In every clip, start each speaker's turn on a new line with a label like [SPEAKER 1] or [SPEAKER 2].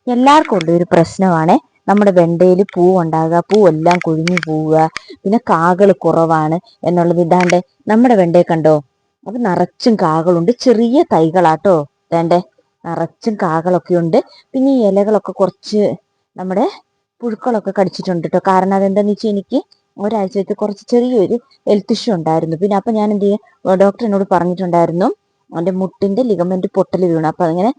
[SPEAKER 1] എല്ലാവർക്കും ഉള്ള ഒരു പ്രശ്നമാണ് നമ്മുടെ വെണ്ടയിൽ പൂവുണ്ടാകുക, പൂവെല്ലാം കൊഴിഞ്ഞു പോവുക, പിന്നെ കാകൾ കുറവാണ് എന്നുള്ളത്. ഇതാണ്ട് നമ്മുടെ വെണ്ടയെ കണ്ടോ, അത് നിറച്ചും കാകളുണ്ട്, ചെറിയ തൈകളാട്ടോ. വേണ്ടേ, നിറച്ചും കാകളൊക്കെ ഉണ്ട്. പിന്നെ ഈ ഇലകളൊക്കെ കുറച്ച് നമ്മുടെ പുഴുക്കളൊക്കെ കടിച്ചിട്ടുണ്ട് കേട്ടോ. കാരണം അതെന്താന്ന് വെച്ചാൽ എനിക്ക് ഒരാഴ്ചയ്ക്ക് കുറച്ച് ചെറിയൊരു ഹെൽത്ത് ഇഷ്യൂ ഉണ്ടായിരുന്നു. പിന്നെ അപ്പം ഞാൻ എന്ത് ചെയ്യും, ഡോക്ടർ എന്നോട് പറഞ്ഞിട്ടുണ്ടായിരുന്നു എൻ്റെ മുട്ടിന്റെ ലിഗമെന്റ് പൊട്ടൽ വീണു. അപ്പൊ അങ്ങനെ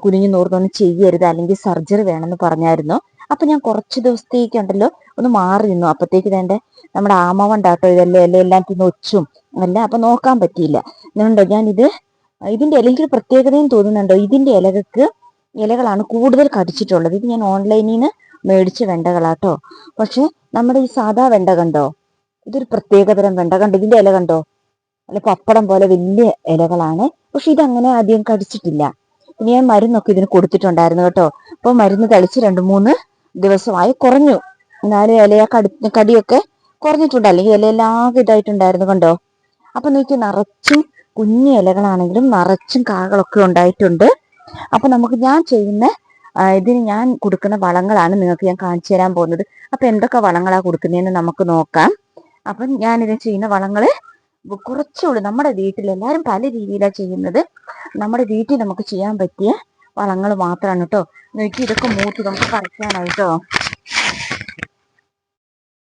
[SPEAKER 1] കുനിഞ്ഞു നൂർന്നൊന്നും ചെയ്യരുത്, അല്ലെങ്കിൽ സർജറി വേണമെന്ന് പറഞ്ഞായിരുന്നു. അപ്പൊ ഞാൻ കുറച്ച് ദിവസത്തേക്കുണ്ടല്ലോ ഒന്ന് മാറി നിന്നു. അപ്പത്തേക്ക് വേണ്ട നമ്മുടെ ആമവണ്ടാട്ടോ ഇതെല്ലാം ഇലയെല്ലാം തിന്ന് ഒച്ചും അല്ല, അപ്പൊ നോക്കാൻ പറ്റിയില്ല. അതുകൊണ്ടോ ഇതിന്റെ ഇലയ്ക്ക് ഒരു പ്രത്യേകതയും തോന്നുന്നുണ്ടോ, ഇതിന്റെ ഇലകളാണ് കൂടുതൽ കടിച്ചിട്ടുള്ളത്. ഇത് ഞാൻ ഓൺലൈനിൽ നിന്ന് മേടിച്ച വെണ്ടകളാട്ടോ. പക്ഷെ നമ്മുടെ ഈ സാധാ വെണ്ട കണ്ടോ, ഇതൊരു പ്രത്യേകതരം വെണ്ട കണ്ടോ, ഇതിന്റെ ഇല കണ്ടോ, അല്ല പപ്പടം പോലെ വലിയ ഇലകളാണ്. പക്ഷെ ഇതങ്ങനെ അധികം കടിച്ചിട്ടില്ല. ഇനി ഞാൻ മരുന്നൊക്കെ ഇതിന് കൊടുത്തിട്ടുണ്ടായിരുന്നു കേട്ടോ. അപ്പൊ മരുന്ന് തളിച്ച് 2-3 ദിവസമായി കുറഞ്ഞു. എന്നാലും കടിയൊക്കെ കുറഞ്ഞിട്ടുണ്ട്, അല്ലെങ്കിൽ ഇലയെല്ലാം ഇതായിട്ടുണ്ടായിരുന്നു കണ്ടോ. അപ്പൊ നോക്കി നിറച്ചും കുഞ്ഞു ഇലകളാണെങ്കിലും നിറച്ചും കാകളൊക്കെ ഉണ്ടായിട്ടുണ്ട്. അപ്പൊ ഇതിന് ഞാൻ കൊടുക്കുന്ന വളങ്ങളാണ് നിങ്ങൾക്ക് ഞാൻ കാണിച്ചു തരാൻ പോകുന്നത്. അപ്പൊ എന്തൊക്കെ വളങ്ങളാ കൊടുക്കുന്നതെന്ന് നമുക്ക് നോക്കാം. അപ്പം ഞാനിത് ചെയ്യുന്ന വളങ്ങള് കുറച്ചുള്ളൂ. നമ്മുടെ വീട്ടിൽ എല്ലാവരും പല രീതിയിലാണ് ചെയ്യുന്നത്. നമ്മുടെ വീട്ടിൽ നമുക്ക് ചെയ്യാൻ പറ്റിയ വളങ്ങൾ മാത്രമാണ് കേട്ടോ. നോക്കി ഇതൊക്കെ മൂത്ത് നമുക്ക് പറിക്കാനായിട്ടോ.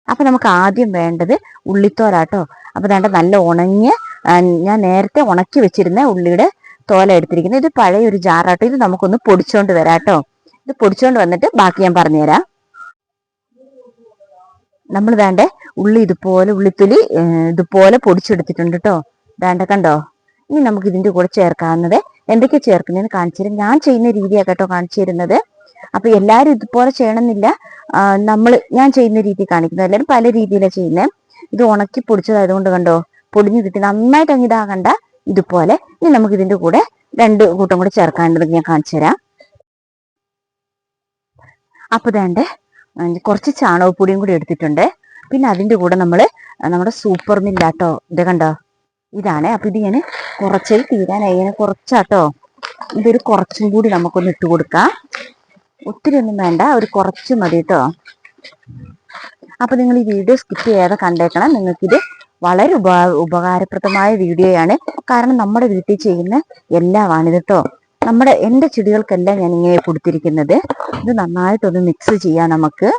[SPEAKER 1] അപ്പൊ നമുക്ക് ആദ്യം വേണ്ടത് ഉള്ളിത്തോലാട്ടോ. അപ്പൊ വേണ്ട നല്ല ഉണങ്ങിയ, ഞാൻ നേരത്തെ ഉണക്കി വെച്ചിരുന്ന ഉള്ളിയുടെ തോല എടുത്തിരിക്കുന്നത്. ഇത് പഴയ ഒരു ജാറാട്ടോ. ഇത് നമുക്കൊന്ന് പൊടിച്ചോണ്ട് വരാട്ടോ. ഇത് പൊടിച്ചോണ്ട് വന്നിട്ട് ബാക്കി ഞാൻ പറഞ്ഞുതരാം. നമ്മൾ വേണ്ട ഉള്ളിത്തൊലി ഇതുപോലെ പൊടിച്ചെടുത്തിട്ടുണ്ട് കേട്ടോ. വേണ്ട കണ്ടോ. ഇനി നമുക്ക് ഇതിന്റെ കൂടെ ചേർക്കാവുന്നത് എന്തൊക്കെ ചേർക്കുന്നതെന്ന് കാണിച്ചു തരാം. ഞാൻ ചെയ്യുന്ന രീതിയാണ് കേട്ടോ കാണിച്ചു തരുന്നത്. അപ്പൊ എല്ലാവരും ഇതുപോലെ ചെയ്യണമെന്നില്ല. ഞാൻ ചെയ്യുന്ന രീതി കാണിക്കുന്നത്. എല്ലാവരും പല രീതിയിലാണ് ചെയ്യുന്നത്. ഇത് ഉണക്കി പൊടിച്ചതായതുകൊണ്ട് കണ്ടോ പൊടിഞ്ഞു കിട്ടി നന്നായിട്ട് അങ്ങ് ഇതാകണ്ട. ഇതുപോലെ ഇനി നമുക്ക് ഇതിന്റെ കൂടെ 2 കൂട്ടം കൂടെ ചേർക്കാനുള്ളത് ഞാൻ കാണിച്ചു തരാം. അപ്പൊ വേണ്ടേ കുറച്ച് ചാണകപ്പൊടിയും കൂടി എടുത്തിട്ടുണ്ട്. പിന്നെ അതിന്റെ കൂടെ നമ്മുടെ സൂപ്പർ മില്ലാട്ടോ. ഇത് കണ്ടോ, ഇതാണ്. അപ്പൊ ഇത് ഞാൻ കുറച്ചിൽ തീരാനായി, ഇങ്ങനെ കുറച്ചാട്ടോ. ഇതൊരു കുറച്ചും കൂടി നമുക്കൊന്ന് ഇട്ട് കൊടുക്കാം. ഒത്തിരി ഒന്നും വേണ്ട, ഒരു കുറച്ച് മതി കേട്ടോ. അപ്പൊ നിങ്ങൾ ഈ വീഡിയോ സ്കിപ്പ് ചെയ്യാതെ കണ്ടേക്കണം. നിങ്ങൾക്കിത് വളരെ ഉപകാരപ്രദമായ വീഡിയോയാണ്. കാരണം നമ്മുടെ വീട്ടിൽ ചെയ്യുന്ന എല്ലാമാണിത് കേട്ടോ. എൻ്റെ ചെടികൾക്കെല്ലാം ഞാൻ ഇങ്ങനെ കൊടുത്തിരിക്കുന്നത്. ഇത് നന്നായിട്ടൊന്ന് മിക്സ് ചെയ്യാം നമുക്ക്.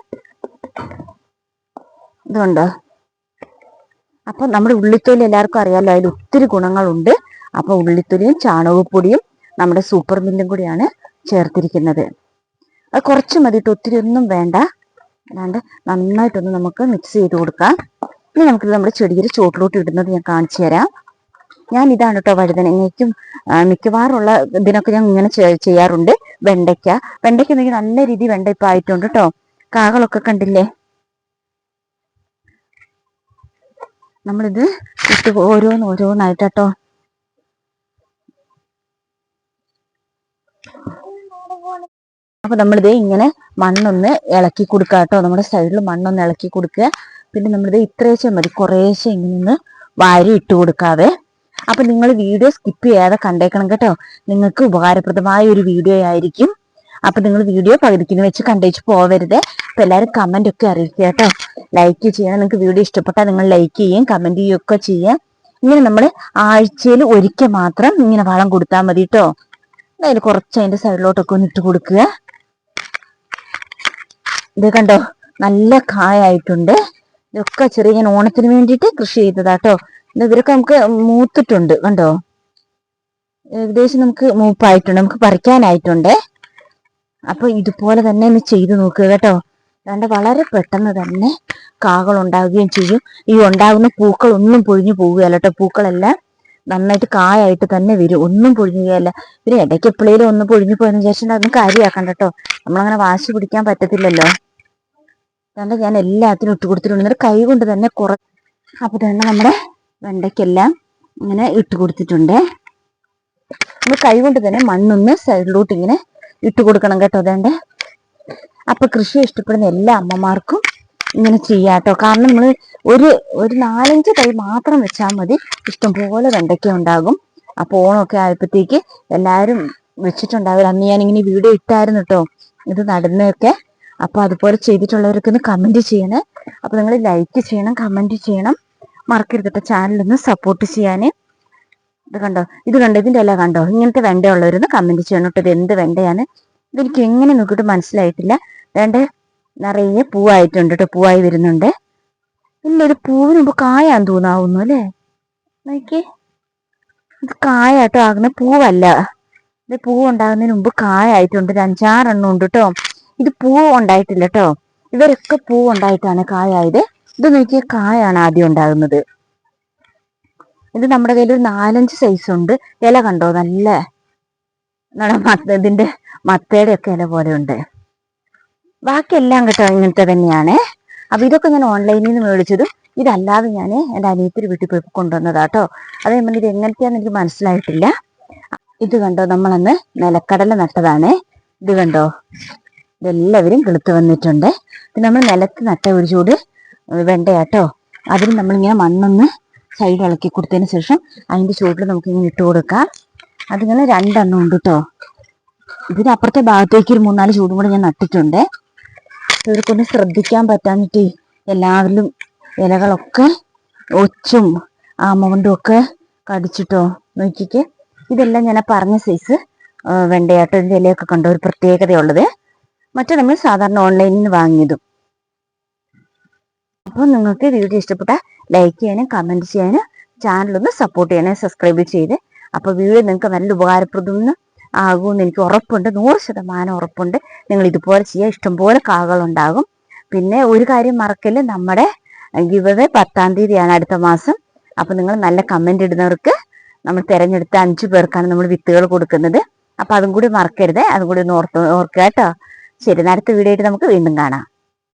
[SPEAKER 1] ഇതുണ്ട്. അപ്പൊ നമ്മുടെ ഉള്ളിത്തൊലി എല്ലാവർക്കും അറിയാമല്ലോ, അതിൽ ഒത്തിരി ഗുണങ്ങളുണ്ട്. അപ്പൊ ഉള്ളിത്തൊലിയും ചാണകപ്പൊടിയും നമ്മുടെ സൂപ്പർ മില്ലും കൂടിയാണ് ചേർത്തിരിക്കുന്നത്. അത് കുറച്ച് മതിയിട്ട് ഒത്തിരി ഒന്നും വേണ്ട. അല്ലാണ്ട് നന്നായിട്ടൊന്ന് നമുക്ക് മിക്സ് ചെയ്ത് കൊടുക്കാം. ഇനി നമുക്കിത് നമ്മുടെ ചെടിയിൽ ചോട്ടിലോട്ട് ഇടുന്നത് ഞാൻ കാണിച്ചു തരാം. ഞാൻ ഇതാണ് കേട്ടോ വഴുതനങ്ങയ്ക്കും മിക്കവാറുള്ള ഇതിനൊക്കെ ഞാൻ ഇങ്ങനെ ചെയ്യാറുണ്ട്. വെണ്ടയ്ക്ക എനിക്ക് നല്ല രീതിയിൽ വെണ്ട ഇപ്പം ആയിട്ടുണ്ട് കേട്ടോ. കാകളൊക്കെ കണ്ടില്ലേ. നമ്മളിത് ഇട്ട് ഓരോന്നായിട്ടോ. അപ്പൊ നമ്മളിത് ഇങ്ങനെ മണ്ണൊന്ന് ഇളക്കി കൊടുക്കുക കേട്ടോ. നമ്മുടെ സൈഡിൽ മണ്ണൊന്ന് ഇളക്കി കൊടുക്കുക. പിന്നെ നമ്മളിത് ഇത്രേശ്ശെ മതി, കുറേശ്ശെ ഇങ്ങനെ ഒന്ന് വാരി ഇട്ട് കൊടുക്കാവേ. അപ്പൊ നിങ്ങൾ വീഡിയോ സ്കിപ്പ് ചെയ്യാതെ കണ്ടേക്കണം കേട്ടോ. നിങ്ങൾക്ക് ഉപകാരപ്രദമായ ഒരു വീഡിയോ ആയിരിക്കും. അപ്പൊ നിങ്ങൾ വീഡിയോ പകുതിക്കിന് വെച്ച് കണ്ടേച്ച് പോവരുത്. അപ്പൊ എല്ലാവരും കമന്റ് ഒക്കെ അറിയിക്കുക കേട്ടോ. ലൈക്ക് ചെയ്യണം. നിങ്ങൾക്ക് വീഡിയോ ഇഷ്ടപ്പെട്ടാൽ നിങ്ങൾ ലൈക്ക് ചെയ്യും, കമന്റ് ചെയ്യുകയൊക്കെ ചെയ്യാം. ഇങ്ങനെ നമ്മൾ ആഴ്ചയിൽ ഒരിക്കൽ മാത്രം ഇങ്ങനെ വളം കൊടുത്താൽ മതി കേട്ടോ. അതിൽ കുറച്ച് അതിന്റെ സൈഡിലോട്ടൊക്കെ ഒന്ന് ഇട്ട് കൊടുക്കുക. ഇത് കണ്ടോ, നല്ല കായായിട്ടുണ്ട്. ഇതൊക്കെ ചെറിയ ഞാൻ ഓണത്തിന് വേണ്ടിയിട്ട് കൃഷി ചെയ്തതാട്ടോ. ഇവരൊക്കെ നമുക്ക് മൂത്തിട്ടുണ്ട് കണ്ടോ. ഏകദേശം നമുക്ക് മൂപ്പായിട്ടുണ്ട്, നമുക്ക് പറിക്കാനായിട്ടുണ്ട്. അപ്പൊ ഇതുപോലെ തന്നെ ഒന്ന് ചെയ്തു നോക്കുക കേട്ടോ. അതുകൊണ്ട് വളരെ പെട്ടെന്ന് തന്നെ കാകൾ ഉണ്ടാവുകയും ചെയ്യും. ഈ ഉണ്ടാകുന്ന പൂക്കൾ ഒന്നും പൊഴിഞ്ഞു പോവുകയല്ല കേട്ടോ. പൂക്കളെല്ലാം നന്നായിട്ട് കായായിട്ട് തന്നെ വരും, ഒന്നും പൊഴിഞ്ഞുകയല്ല. പിന്നെ ഇടയ്ക്ക് എപ്പോഴേലും ഒന്ന് പൊഴിഞ്ഞു പോയെന്ന് വിചാരിച്ചിട്ട് അതൊന്നും കാര്യമാക്കണ്ട കേട്ടോ. നമ്മളങ്ങനെ വാശി പിടിക്കാൻ പറ്റത്തില്ലല്ലോ. അതുകൊണ്ട് ഞാൻ എല്ലാത്തിനും ഇട്ട് കൊടുത്തിട്ടുണ്ട്. എന്നിട്ട് കൈ കൊണ്ട് തന്നെ അപ്പൊ തന്നെ നമ്മുടെ വെണ്ടയ്ക്കെല്ലാം ഇങ്ങനെ ഇട്ട് കൊടുത്തിട്ടുണ്ട്. നമ്മൾ കൈ കൊണ്ട് തന്നെ മണ്ണൊന്ന് സൈഡിലോട്ട് ഇങ്ങനെ ഇട്ട് കൊടുക്കണം കേട്ടോ. അതേണ്ടേ. അപ്പൊ കൃഷി ഇഷ്ടപ്പെടുന്ന എല്ലാ അമ്മമാർക്കും ഇങ്ങനെ ചെയ്യാട്ടോ. കാരണം നമ്മൾ ഒരു 4-5 തൈ മാത്രം വെച്ചാൽ മതി, ഇഷ്ടംപോലെ വെണ്ടയ്ക്ക ഉണ്ടാകും. അപ്പൊ ഓണമൊക്കെ ആയപ്പോഴത്തേക്ക് എല്ലാവരും വെച്ചിട്ടുണ്ടാവില്ല. അന്ന് ഞാനിങ്ങനെ വീഡിയോ ഇട്ടായിരുന്നു കേട്ടോ. ഇത് നടുന്നതൊക്കെ. അപ്പൊ അതുപോലെ ചെയ്തിട്ടുള്ളവർക്ക് ഒന്ന് കമന്റ് ചെയ്യണേ. അപ്പൊ നിങ്ങൾ ലൈക്ക് ചെയ്യണം, കമന്റ് ചെയ്യണം, മറക്കരുത് ചാനലൊന്ന് സപ്പോർട്ട് ചെയ്യാന്. ഇത് കണ്ടോ, ഇതിന്റെ ഇല കണ്ടോ? ഇങ്ങനത്തെ വെണ്ട ഉള്ളവരൊന്ന് കമന്റ് ചെയ്യണം കേട്ടോ. ഇത് എന്ത് വെണ്ടയാണ്, ഇതെനിക്ക് എങ്ങനെ നോക്കിയിട്ട് മനസ്സിലായിട്ടില്ല. വേണ്ട നിറയെ പൂവായിട്ടുണ്ട് കേട്ടോ, പൂവായി വരുന്നുണ്ട്. ഇല്ല, ഇത് പൂവിന് മുമ്പ് കായാന്ന് തോന്നാവുന്നു അല്ലേ? നോക്കിയേ, ഇത് കായാട്ടോ ആകുന്ന, പൂവല്ല. ഇത് പൂവ് ഉണ്ടാകുന്നതിന് മുമ്പ് കായായിട്ടുണ്ട്. ഒരു 5-6 ഉണ്ട് കേട്ടോ. ഇത് പൂവ് ഉണ്ടായിട്ടില്ല കേട്ടോ. ഇവരൊക്കെ പൂവ് ഉണ്ടായിട്ടാണ് കായായത്. ഇത് നോക്കിയ കായാണ് ആദ്യം ഉണ്ടാകുന്നത്. ഇത് നമ്മുടെ കയ്യിൽ ഒരു 4-5 സൈസ് ഉണ്ട്. ഇല കണ്ടോ, നല്ല ഇതിന്റെ മത്തയുടെ ഒക്കെ ഇല പോലെ ഉണ്ട്. ബാക്കിയെല്ലാം കേട്ടോ ഇങ്ങനത്തെ തന്നെയാണ്. അപ്പൊ ഇതൊക്കെ ഞാൻ ഓൺലൈനിൽ നിന്ന് മേടിച്ചതും ഇതല്ലാതെ ഞാൻ എൻ്റെ അനിയത്തിയുടെ വീട്ടിൽ പോയി കൊണ്ടുവന്നതാട്ടോ. അതേപോലെ ഇത് എങ്ങനത്തെയാന്ന് എനിക്ക് മനസ്സിലായിട്ടില്ല. ഇത് കണ്ടോ, നമ്മളന്ന് നിലക്കടല നട്ടതാണ്. ഇത് കണ്ടോ, ഇതെല്ലാവരും കിളുത്ത് വന്നിട്ടുണ്ട്. ഇത് നമ്മൾ നിലത്ത് നട്ട ഒരു ചൂട് വെണ്ടയാട്ടോ. അതിന് നമ്മളിങ്ങനെ മണ്ണൊന്ന് സൈഡ് ഇളക്കി കൊടുത്തതിന് ശേഷം അതിൻ്റെ ചുവട്ടിൽ നമുക്കിങ്ങനെ ഇട്ട് കൊടുക്കാം. അതിങ്ങനെ 2 ഉണ്ട് കേട്ടോ. ഇതിനപ്പുറത്തെ ഭാഗത്തേക്ക് ഒരു 3-4 ചൂടും കൂടെ ഞാൻ നട്ടിട്ടുണ്ട്. ഇവർക്കൊന്ന് ശ്രദ്ധിക്കാൻ പറ്റാഞ്ഞിട്ട് എല്ലാവരിലും ഇലകളൊക്കെ ഒച്ചും ആമകൊണ്ടും ഒക്കെ കടിച്ചിട്ടോ. നോക്കിക്ക്, ഇതെല്ലാം ഞാൻ പറഞ്ഞ സൈസ് വെണ്ടയാട്ടോ. ഇതിൻ്റെ ഇലയൊക്കെ കണ്ടോ, ഒരു പ്രത്യേകതയുള്ളത്. മറ്റേ നമ്മൾ സാധാരണ ഓൺലൈനിൽ നിന്ന് വാങ്ങിയതും. അപ്പോൾ നിങ്ങൾക്ക് വീഡിയോ ഇഷ്ടപ്പെട്ട ലൈക്ക് ചെയ്യാനും കമൻറ്റ് ചെയ്യാനും ചാനലൊന്ന് സപ്പോർട്ട് ചെയ്യാനും സബ്സ്ക്രൈബ് ചെയ്ത്. അപ്പോൾ വീഡിയോ നിങ്ങൾക്ക് നല്ല ഉപകാരപ്രദം ആകുമെന്ന് എനിക്ക് ഉറപ്പുണ്ട്, 100% ഉറപ്പുണ്ട്. നിങ്ങൾ ഇതുപോലെ ചെയ്യുക, ഇഷ്ടംപോലെ കാകളുണ്ടാകും. പിന്നെ ഒരു കാര്യം മറക്കല്, നമ്മുടെ ഗിവ് അവേ 10-ാം തീയതിയാണ് അടുത്ത മാസം. അപ്പോൾ നിങ്ങൾ നല്ല കമൻറ്റ് ഇടുന്നവർക്ക് നമ്മൾ തിരഞ്ഞെടുത്ത 5 പേർക്കാണ് നമ്മൾ വിത്തുകൾ കൊടുക്കുന്നത്. അപ്പോൾ അതും കൂടി മറക്കരുത്, അതും കൂടി ഒന്ന് ഓർക്കുക കേട്ടോ. ശരി, അടുത്ത വീഡിയോ ആയിട്ട് നമുക്ക് വീണ്ടും കാണാം.